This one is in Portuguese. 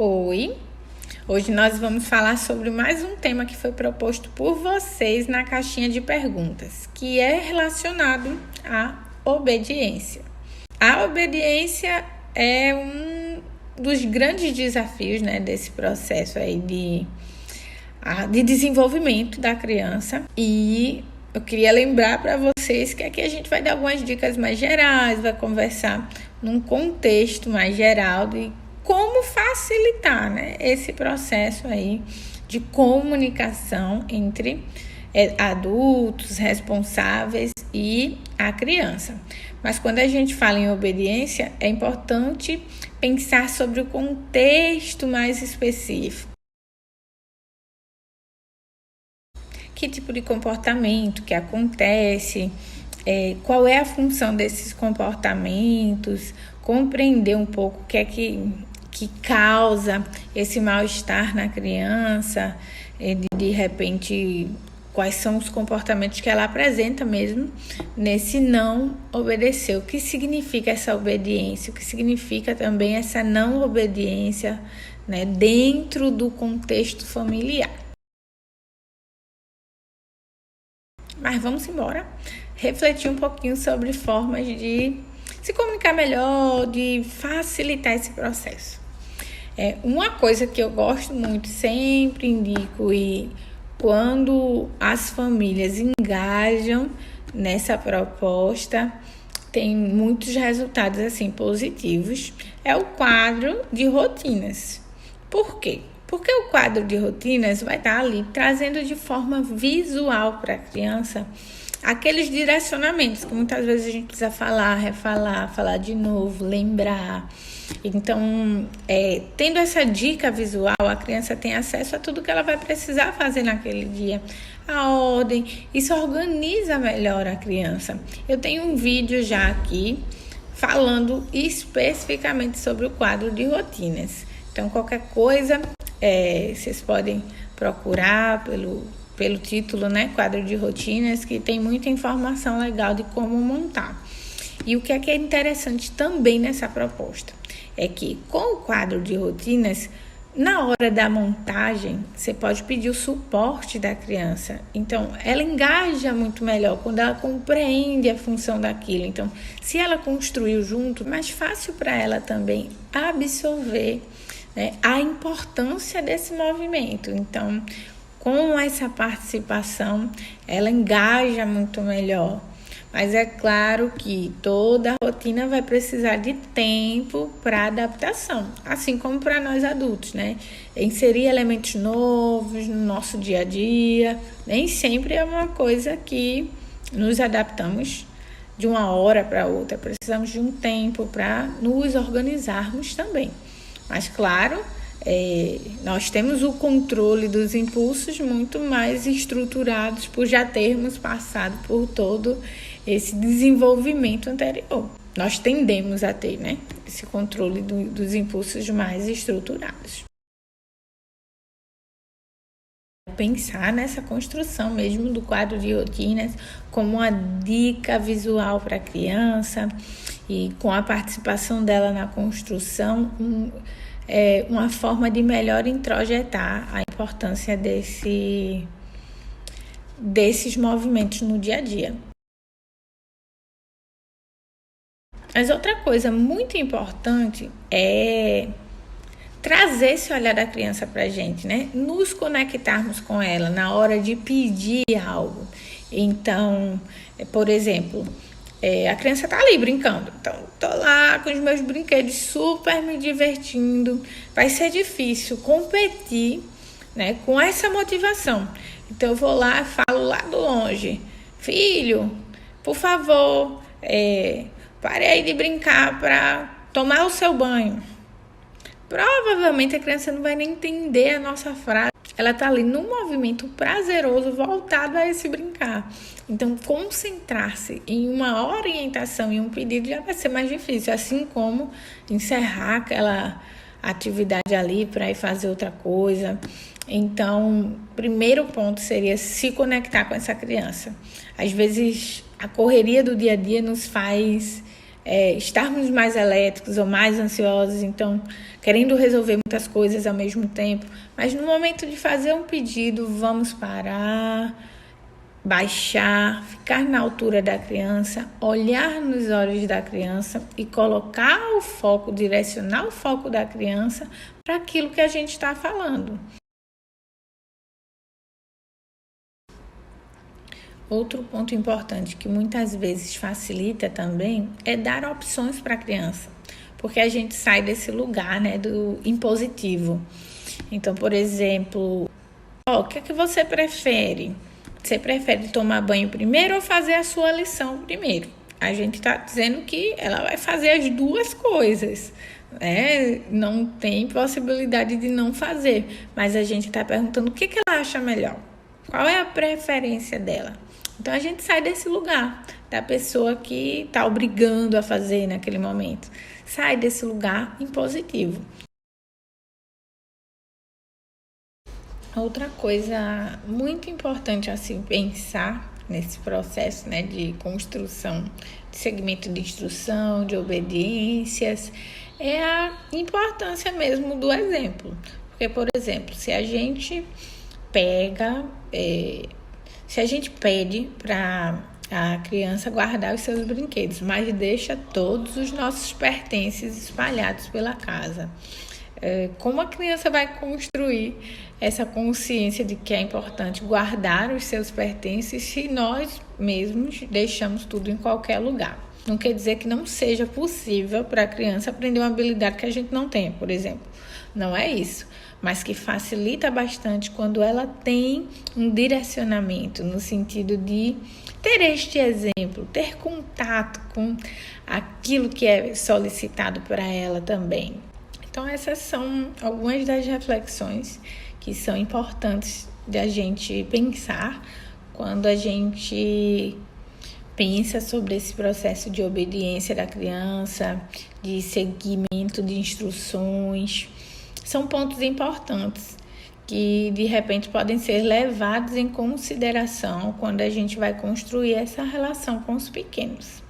Oi! Hoje nós vamos falar sobre mais um tema que foi proposto por vocês na caixinha de perguntas, que é relacionado à obediência. A obediência é um dos grandes desafios, desse processo aí de desenvolvimento da criança, e eu queria lembrar para vocês que aqui a gente vai dar algumas dicas mais gerais, vai conversar num contexto mais geral de como facilitar, esse processo aí de comunicação entre adultos, responsáveis e a criança. Mas quando a gente fala em obediência, é importante pensar sobre o contexto mais específico. Que tipo de comportamento que acontece, qual é a função desses comportamentos, compreender um pouco o que é que causa esse mal-estar na criança, de repente, quais são os comportamentos que ela apresenta mesmo nesse não obedecer. O que significa essa obediência? O que significa também essa não obediência, dentro do contexto familiar? Mas vamos embora refletir um pouquinho sobre formas de se comunicar melhor, de facilitar esse processo. Uma coisa que eu gosto muito, sempre indico, e quando as famílias engajam nessa proposta, tem muitos resultados assim positivos, é o quadro de rotinas. Por quê? Porque o quadro de rotinas vai estar ali trazendo de forma visual para a criança aqueles direcionamentos que muitas vezes a gente precisa falar, refalar, falar de novo, lembrar. Então, tendo essa dica visual, a criança tem acesso a tudo que ela vai precisar fazer naquele dia. A ordem, isso organiza melhor a criança. Eu tenho um vídeo já aqui falando especificamente sobre o quadro de rotinas. Então, qualquer coisa, vocês podem procurar pelo título, quadro de rotinas, que tem muita informação legal de como montar. E o que é interessante também nessa proposta é que com o quadro de rotinas, na hora da montagem, você pode pedir o suporte da criança. Então, ela engaja muito melhor quando ela compreende a função daquilo. Então, se ela construiu junto, é mais fácil para ela também absorver a importância desse movimento. Então, com essa participação, ela engaja muito melhor. Mas é claro que toda rotina vai precisar de tempo para adaptação, assim como para nós adultos, Inserir elementos novos no nosso dia a dia, nem sempre é uma coisa que nos adaptamos de uma hora para outra. Precisamos de um tempo para nos organizarmos também. Mas claro, nós temos o controle dos impulsos muito mais estruturados por já termos passado por todo esse desenvolvimento anterior. Nós tendemos a ter, esse controle dos impulsos mais estruturados. Pensar nessa construção mesmo do quadro de rotinas como uma dica visual para a criança, e com a participação dela na construção, uma forma de melhor introjetar a importância desses movimentos no dia a dia. Mas outra coisa muito importante é trazer esse olhar da criança para a gente, Nos conectarmos com ela na hora de pedir algo. Então, por exemplo, a criança tá ali brincando. Então, tô lá com os meus brinquedos, super me divertindo. Vai ser difícil competir, com essa motivação. Então, eu vou lá e falo lá do longe: filho, por favor, pare aí de brincar para tomar o seu banho. Provavelmente a criança não vai nem entender a nossa frase. Ela está ali num movimento prazeroso voltado a esse brincar. Então, concentrar-se em uma orientação e um pedido já vai ser mais difícil. Assim como encerrar aquela atividade ali para ir fazer outra coisa. Então, primeiro ponto seria se conectar com essa criança. Às vezes, a correria do dia a dia nos faz estarmos mais elétricos ou mais ansiosos, então querendo resolver muitas coisas ao mesmo tempo. Mas no momento de fazer um pedido, vamos parar, baixar, ficar na altura da criança, olhar nos olhos da criança e colocar o foco, direcionar o foco da criança para aquilo que a gente está falando. Outro ponto importante que muitas vezes facilita também é dar opções para a criança, porque a gente sai desse lugar, né, do impositivo. Então, por exemplo, o que é que você prefere? Você prefere tomar banho primeiro ou fazer a sua lição primeiro? A gente está dizendo que ela vai fazer as duas coisas, né? Não tem possibilidade de não fazer, mas a gente está perguntando o que ela acha melhor. Qual é a preferência dela? Então, a gente sai desse lugar da pessoa que está obrigando a fazer naquele momento. Sai desse lugar impositivo. Outra coisa muito importante a se pensar nesse processo, né, de construção de segmento de instrução, de obediências, é a importância mesmo do exemplo. Porque, por exemplo, se a gente pede para a criança guardar os seus brinquedos, mas deixa todos os nossos pertences espalhados pela casa, como a criança vai construir essa consciência de que é importante guardar os seus pertences se nós mesmos deixamos tudo em qualquer lugar? Não quer dizer que não seja possível para a criança aprender uma habilidade que a gente não tem, por exemplo. Não é isso, mas que facilita bastante quando ela tem um direcionamento no sentido de ter este exemplo, ter contato com aquilo que é solicitado para ela também. Então, essas são algumas das reflexões que são importantes de a gente pensar quando a gente pensa sobre esse processo de obediência da criança, de seguimento de instruções. São pontos importantes que, de repente, podem ser levados em consideração quando a gente vai construir essa relação com os pequenos.